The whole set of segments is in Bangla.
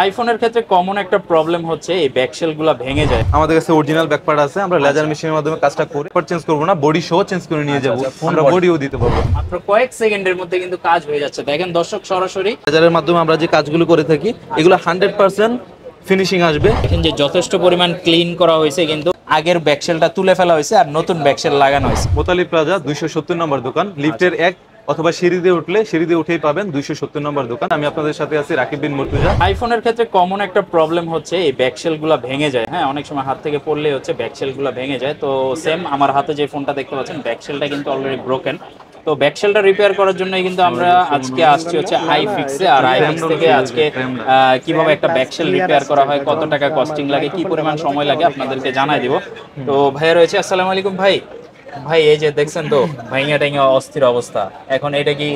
আইফোনের ক্ষেত্রে কমন একটা প্রবলেম হচ্ছে এই ব্যাকশেল গুলা ভেঙে যায়। আমাদের কাছে অরিজিনাল ব্যাকপার্ট আছে, আমরা লেজার মেশিনের মাধ্যমে কাজটা করে চেঞ্জ করব না, বডি সহ চেঞ্জ করে নিয়ে যাব। আমরা বডিও দিতে পারবো মাত্র কয়েক সেকেন্ডের মধ্যে কিন্তু কাজ হয়ে যাচ্ছে। দেখেন দর্শক, সরাসরি লেজারের মাধ্যমে আমরা যে কাজগুলো করে থাকি এগুলো 100% ফিনিশিং আসবে। দেখেন যে যথেষ্ট পরিমাণ ক্লিন করা হয়েছে, কিন্তু আগের ব্যাকশেলটা তুলে ফেলা হয়েছে আর নতুন ব্যাকশেল লাগানো হয়েছে। মোতালিব প্লাজা 270 নম্বর দোকান, লিফটের 1 অথবা সিঁড়ি দিয়ে উঠলে সিঁড়ি দিয়ে উঠেই পাবেন 270 নম্বর দোকান। আমি আপনাদের সাথে আছি রাকিব বিন মুর্তুজা। আইফোনের ক্ষেত্রে কমন একটা প্রবলেম হচ্ছে এই ব্যাকশেল গুলা ভেঙে যায়। হ্যাঁ, অনেক সময় হাত থেকে পড়লে হচ্ছে ব্যাকশেল গুলা ভেঙে যায়। তো সেম আমার হাতে যে ফোনটা দেখতে পাচ্ছেন, ব্যাকশেলটা কিন্তু অলরেডি ব্রোকেন। তো ব্যাকশেলটা রিপেয়ার করার জন্যই কিন্তু আমরা আজকে আসছি হচ্ছে আইফিক্সে। আর আইফিক্স থেকে আজকে কিভাবে একটা ব্যাকশেল রিপেয়ার করা হয়, কত টাকা কস্টিং লাগে, কি পরিমাণ সময় লাগে আপনাদেরকে জানাই দিব। তো ভাইয়া রয়েছে। আসসালামু আলাইকুম ভাই। ভাই এই যে দেখছেন তো ভাইঙা টাইঙা অস্থির অবস্থা, এখন এটা কি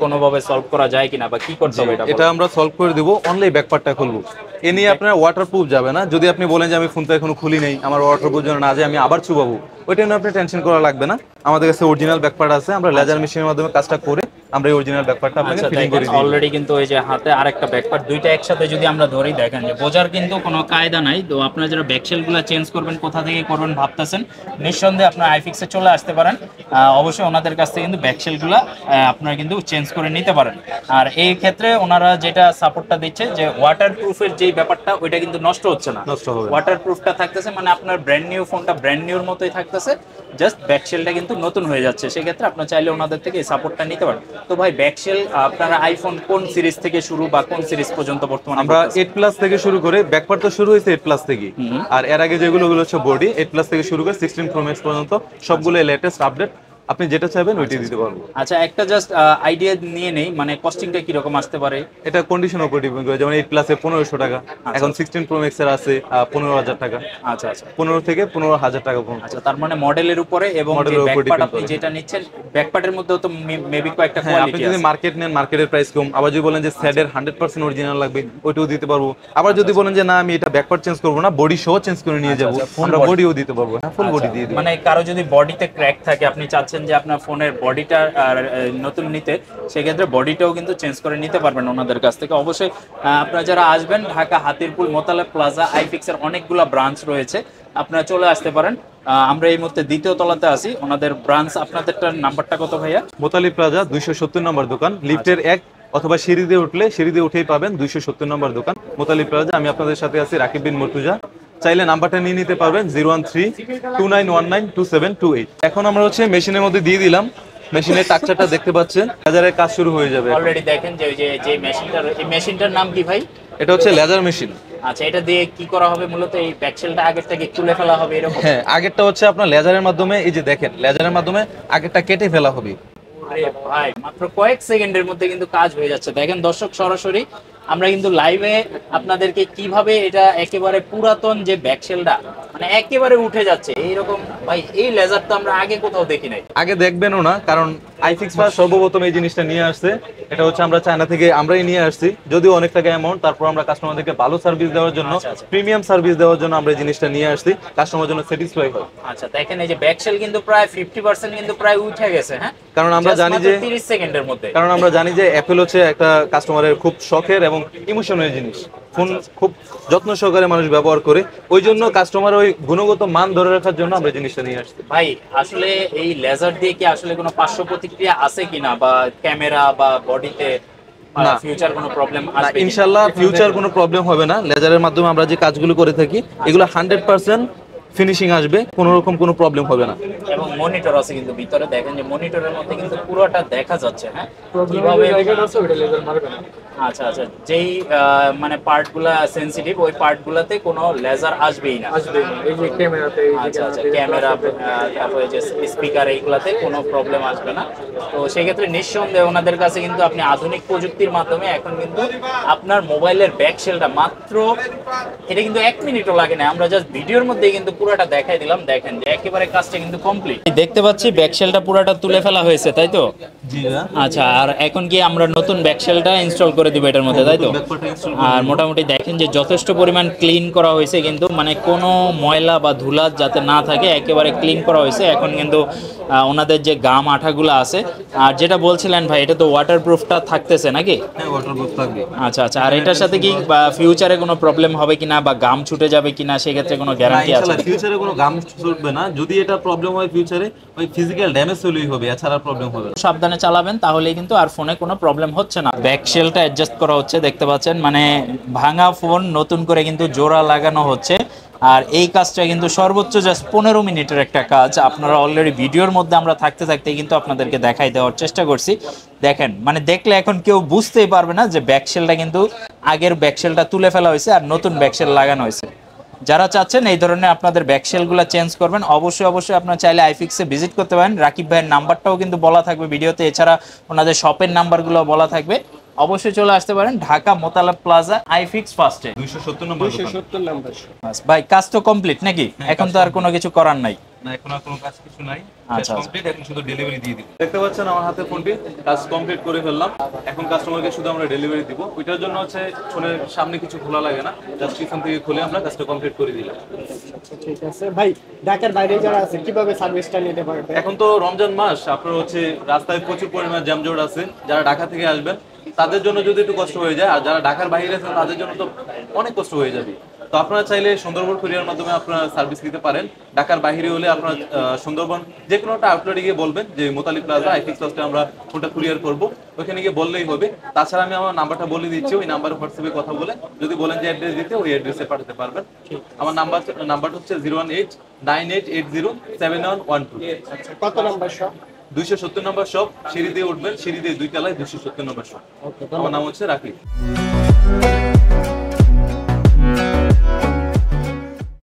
কোনোভাবে সলভ করা যায় কিনা বা কি করতে হবে? এটা আমরা সলভ করে দিব, অনলি ব্যাকপার্টটা খুলবো। এ নিয়ে আপনার ওয়াটারপ্রুফ যাবে না। যদি আপনি বলেন যে আমি ফোনটা এখনো খুলি নেই, আমার ওয়াটারপ্রুফ যেন না যায়, আমি আবার চুবাবো, ওইটা নিয়ে আপনি টেনশন করা লাগবে না। আমাদের কাছে অরিজিনাল ব্যাকপার্ট আছে, আমরা লেজার মেশিনের মাধ্যমে কাজটা করে আমরা এই অরিজিনাল ব্যাকপার্টটা আপনাকে ফিটিং করে দিই। অলরেডি কিন্তু এই যে হাতে আরেকটা ব্যাকপার্ট, দুইটা একসাথে যদি আমরা ধরি, দেখেন যে বোঝার কিন্তু কোনো কায়দা নাই। তো আপনারা যারা ব্যাকশেলগুলো চেঞ্জ করবেন, কোথা থেকে করবেন ভাবতেছেন, নিঃসন্দেহে আপনার আইফিক্সে চলে আসতে পারেন। অবশ্যই ওনাদের কাছ থেকে কিন্তু ব্যাকশেলগুলো আপনারা কিন্তু চেঞ্জ করে নিতে পারেন। আর এই ক্ষেত্রে ওনারা যেটা সাপোর্টটা দিচ্ছে যে ওয়াটার প্রুফের যেই ব্যাপারটা, ওইটা কিন্তু নষ্ট হচ্ছে না। নষ্ট হবে ওয়াটার প্রুফটা থাকতেছে, মানে আপনার ব্র্যান্ড নিউ ফোনটা ব্র্যান্ড নিউর মতোই থাকতেছে, জাস্ট ব্যাকশেলটা কিন্তু নতুন হয়ে যাচ্ছে। সেক্ষেত্রে আপনার চাইলে ওনাদের থেকে এই সাপোর্টটা নিতে পারেন। তো ভাই ব্যাকশেল আপনারা আইফোন কোন সিরিজ থেকে শুরু বা কোন সিরিজ পর্যন্ত বর্তমানে? আমরা 8 প্লাস থেকে শুরু করে, ব্যাকপার্ট তো শুরু হয়েছে 8 প্লাস থেকে, আর এর আগে যেগুলো হচ্ছে বডি 8 প্লাস থেকে শুরু করে 16 প্রো ম্যাক্স পর্যন্ত সবগুলো লেটেস্ট আপডেট। আপনি যেটা চাইবেন ওইটাই দিতে পারবো। আচ্ছা, একটা জাস্ট আইডিয়া নিয়ে নেই, মানে কস্টিংটা কি রকম আসতে পারে? এটা কন্ডিশন উপর ডিপেন্ড করে, যেমন 8 প্লাসে 1500 টাকা, এখন 16 প্রো ম্যাক্স এর আছে 15000 টাকা। আচ্ছা আচ্ছা, 15 থেকে 15000 টাকা পর্যন্ত। আচ্ছা, তার মানে মডেলের উপরে এবং যে ব্যাকপার্ট আপনি যেটা নিচ্ছেন, ব্যাকপার্টের মধ্যেও তো মেবি কয়েকটা কোয়ালিটি আপনি আছে। যদি মার্কেট নেন, মার্কেটের প্রাইস কম। আবার যদি বলেন যে স্যাডের 100% অরিজিনাল লাগবে, ওইটাও দিতে পারবো। আবার যদি বলেন যে না আমি এটা ব্যাকপার্ট চেঞ্জ করবো না, বডি সহ চেঞ্জ করে নিয়ে যাবো, আমরা বডিও দিতে পারবো। হ্যাঁ, ফুল বডি দিয়ে দিই। মানে কারো যদি বডিতে ক্র্যাক থাকে, আপনি চাচ্ছেন যে আপনার ফোনের বডিটা নতুন নিতে, সেক্ষেত্রে বডিটাও কিন্তু চেঞ্জ করে নিতে পারবেন ওনাদের কাছ থেকে। অবশ্যই আপনারা যারা আসবেন, ঢাকা হাতিরপুল মোতালেব প্লাজা আইফিক্সের অনেকগুলো ব্রাঞ্চ রয়েছে, আপনারা চলে আসতে পারেন। আমরা এই মুহূর্তে দ্বিতীয় তলাতে আছি, ওনাদের ব্রাঞ্চ। আপনাদেরটার নাম্বারটা কত ভাইয়া? মোতালিব প্লাজা 270 নম্বর দোকান, লিফটের 1 অথবা সিঁড়ি দিয়ে উঠলে সিঁড়ি দিয়ে উঠেই পাবেন 270 নম্বর দোকান, মোতালিব প্লাজা। আমি আপনাদের সাথে আছি রাকিব বিন মুর্তুজা। চাইলে নাম্বারটা নিয়ে নিতে পারবেন 013-2919-2728। এখন আমরা হচ্ছে মেশিনের মধ্যে দিয়ে দিলাম। মেশিনের স্ট্রাকচারটা দেখতে পাচ্ছেন, লেজারের কাজ শুরু হয়ে যাবে। অলরেডি দেখেন যে যে মেশিনটার, এই মেশিনটার নাম কি ভাই? এটা হচ্ছে লেজার মেশিন। আচ্ছা, এটা দিয়ে কি করা হবে মূলত? এই ব্যাকশেলটা আগের থেকে তুলে ফেলা হবে এরকম? হ্যাঁ, আগেরটা হচ্ছে আপনার লেজারের মাধ্যমে, এই যে দেখেন লেজারের মাধ্যমে আগেরটা কেটে ফেলা হবে। আরে ভাই, মাত্র কয়েক সেকেন্ডের মধ্যে কিন্তু কাজ হয়ে যাচ্ছে। দেখেন দর্শক, সরাসরি আমরা কিন্তু লাইভে আপনাদেরকে কিভাবে এটা একেবারে পুরাতন যে ব্যাকশেলটা মানে একেবারে উঠে যাচ্ছে এইরকম, ভাই এই লেজার তো আমরা আগে কোথাও দেখি নাই। আগে দেখবেনও না, কারণ আইফিক্স ফার্স্ট সর্বপ্রথম এই জিনিসটা নিয়ে আসছে। এটা হচ্ছে আমরা চায়না থেকে আমরাই নিয়ে আসছি, যদিও অনেক টাকা অ্যামাউন্ট। তারপর আমরা কাস্টমারদেরকে ভালো সার্ভিস দেওয়ার জন্য, প্রিমিয়াম সার্ভিস দেওয়ার জন্য আমরা এই জিনিসটা নিয়ে আসছি, কাস্টমার জন্য স্যাটিসফাই হয়। আচ্ছা, দেখেন এই যে ব্যাকশেল কিন্তু প্রায় 50% কিন্তু প্রায় উঠে গেছে। হ্যাঁ, কারণ আমরা জানি যে 30 সেকেন্ডের মধ্যে, কারণ আমরা জানি যে অ্যাপেল হচ্ছে একটা কাস্টমারের খুব শখের এবং ইমোশনাল জিনিস। ফোন খুব যত্ন সহকারে মানুষ ব্যবহার করে, ওই জন্য কাস্টমার ওই গুণগত মান ধরে রাখার জন্য আমরা জিনিসটা নিয়ে আসছি। ভাই আসলে এই লেজার দিয়ে কি আসলে কোনো পার্শ্ব প্রতিক্রিয়া আছে কিনা, বা ক্যামেরা বা বডিতে না, ফিউচার কোনো প্রবলেম আসবে? ইনশাআল্লাহ ফিউচার কোনো প্রবলেম হবে না। লেজারের মাধ্যমে আমরা যে কাজগুলো করে থাকি এগুলো 100% ফিনিশিং আসবে, কোনো রকম কোনো প্রবলেম হবে না। এবং মনিটর আছে কিন্তু ভিতরে, দেখেন যে মনিটরের মধ্যে কিন্তু পুরোটা দেখা যাচ্ছে। হ্যাঁ, কিভাবে আচ্ছা আচ্ছা, যেই মানে পার্টগুলা সেনসিটিভ, ওই পার্টগুলোতে কোনো লেজার আসবেই না। এই যে ক্যামেরাতে, আচ্ছা আচ্ছা, ক্যামেরা, তারপরে যে স্পিকার, এইগুলাতে কোনো প্রবলেম আসবে না। তো সেক্ষেত্রে নিঃসন্দেহে ওনাদের কাছে কিন্তু আপনি আধুনিক প্রযুক্তির মাধ্যমে এখন কিন্তু আপনার মোবাইলের ব্যাকশেলটা মাত্র, এটা কিন্তু 1 মিনিটও লাগে না, আমরা জাস্ট ভিডিওর মধ্যেই কিন্তু পুরোটা দেখাই দিলাম, দেখেন যে একেবারে কাজটা কিন্তু কমপ্লিট। দেখতে পাচ্ছি ব্যাকশেলটা পুরোটা তুলে ফেলা হয়েছে, তাই তো? জি ভাইয়া। আচ্ছা, আর এখন কি আমরা নতুন ব্যাকশেলটা ইনস্টল করে দিব এটার মধ্যে, তাই তো? ব্যাকপার্টটা ইনস্টল আর মোটামুটি দেখেন যে যথেষ্ট পরিমাণ ক্লিন করা হয়েছে, কিন্তু মানে কোনো ময়লা বা ধুলা যাতে না থাকে একেবারে ক্লিন করা হয়েছে। এখন কিন্তু ওনাদের যে গাম আঠাগুলো আছে, আর যেটা বলছিলেন ভাই এটা তো ওয়াটারপ্রুফটা থাকতেছে নাকি? হ্যাঁ, ওয়াটারপ্রুফ থাকবে। আচ্ছা আচ্ছা, আর এটার সাথে কি ফিউচারে কোনো প্রবলেম হবে কিনা বা গাম ছুটে যাবে কিনা সেক্ষেত্রে কোনো গ্যারান্টি আছে? ইনশাআল্লাহ ফিউচারে কোনো গাম ছুটবে না। যদি এটা প্রবলেম হয় ফিউচারে, ওই ফিজিক্যাল ড্যামেজ হলেই হবে, এছাড়া প্রবলেম হবে না। সাবধানে চালাবেন, তাহলেই কিন্তু আর ফোনে কোনো প্রবলেম হচ্ছে না। ব্যাকশেলটা অ্যাডজাস্ট করা হচ্ছে, দেখতে পাচ্ছেন, মানে ভাঙা ফোন নতুন করে কিন্তু জোড়া লাগানো হচ্ছে। আর এই কাজটা কিন্তু সর্বোচ্চ জাস্ট 15 মিনিটের একটা কাজ। আপনারা অলরেডি ভিডিওর মধ্যে আমরা থাকতে থাকতে কিন্তু আপনাদেরকে দেখাই দেওয়ার চেষ্টা করছি। দেখেন, মানে দেখলে এখন কেউ বুঝতেই পারবে না যে ব্যাকশেলটা কিন্তু আগের ব্যাকশেলটা তুলে ফেলা হয়েছে আর নতুন ব্যাকশেল লাগানো হয়েছে। যারা চাচ্ছেন এই ধরনের আপনাদের ব্যাকশেলগুলো চেঞ্জ করবেন, অবশ্যই আপনারা চাইলে আইফিক্সে ভিজিট করতে পারেন। রাকিব ভাইয়ের নাম্বারটাও কিন্তু বলা থাকবে ভিডিওতে, এছাড়া ওনাদের শপের নাম্বারগুলো বলা থাকবে। অবশ্যই চলে আসতে পারেন ঢাকা মোতালা প্লাজা আইফিক্স ফার্স্টে 270 নম্বর দোকান। ভাই কাজ তো কমপ্লিট নাকি? এখন তো আর কোনো কিছু করার নাই। না, এখন আর কোনো কাজ কিছু নাই, আচ্ছা, কমপ্লিট। এখন শুধু ডেলিভারি দিয়ে দিব। দেখতে পাচ্ছেন আমার হাতে ফোনটি, কাজ কমপ্লিট করে ফেললাম। এখন কাস্টমারকে শুধু আমরা ডেলিভারি দিব। ওইটার জন্য হচ্ছে ফোনের সামনে কিছু খোলা লাগে না, জাস্ট পিছন থেকে খুলে আমরা কাজটা কমপ্লিট করে দিলাম। আচ্ছা, ঠিক আছে ভাই। ঢাকার বাইরে যারা আছে কিভাবে সার্ভিসটা নিতে পারবে? এখন তো রমজান মাস, আপনার হচ্ছে রাস্তায় প্রচুর পরিমাণ জ্যামজট আছে। যারা ঢাকা থেকে আসবেন তাদের জন্য যদি একটু কষ্ট হয়ে যায়, আর যারা ঢাকার বাইরে আছেন তাদের জন্য তো অনেক কষ্ট হয়ে যাবে। তো আপনারা চাইলে সুন্দরবন কুরিয়ার মাধ্যমে আপনারা সার্ভিস নিতে পারেন। ঢাকার বাইরে হলে আপনারা সুন্দরবন যে কোনো একটা আউটলেটে গিয়ে বলবেন যে মোতালি প্লাজা আইফিক্স ফার্স্টে আমরা ফোনটা কুরিয়ার করবো, ওখানে গিয়ে বললেই হবে। তাছাড়া আমি আমার নাম্বারটা বলে দিচ্ছি, ওই নাম্বারে হোয়াটসঅ্যাপে কথা বলে যদি বলেন যে অ্যাড্রেস দিতে, ওই অ্যাড্রেসে পাঠাতে পারবেন। আমার নাম্বারটা হচ্ছে 01898807112। কত নাম্বার শপ? 270 নম্বর শপ, সিঁড়ি দিয়ে উঠবেন, সিঁড়ি দিয়ে 2 তলায় 270 নম্বর শপ। আমার নাম হচ্ছে রাকিব।